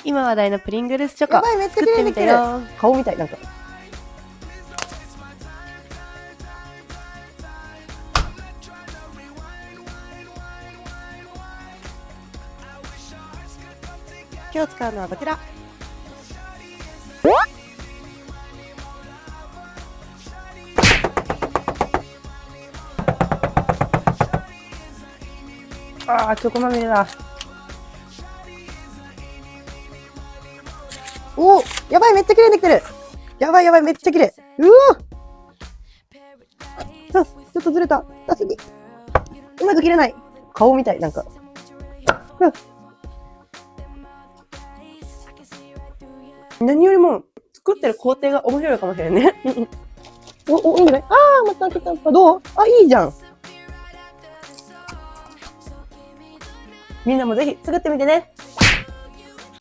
今話題のプリングルスチョコやばい、めっちゃ綺麗にできてる。作ってみたよ。顔みたい、なんか。今日使うのはこちら。あー、チョコまみれだ。おー、やばい、めっちゃ綺麗にできてる。やばいやばい、めっちゃ綺麗。うわちょっとずれた。痛すぎ。うまく切れない。顔みたい、なんか。何よりも、作ってる工程が面白いかもしれんね。いいんじゃない？あー、また開けた。どう？あ、いいじゃん。みんなもぜひ作ってみてね。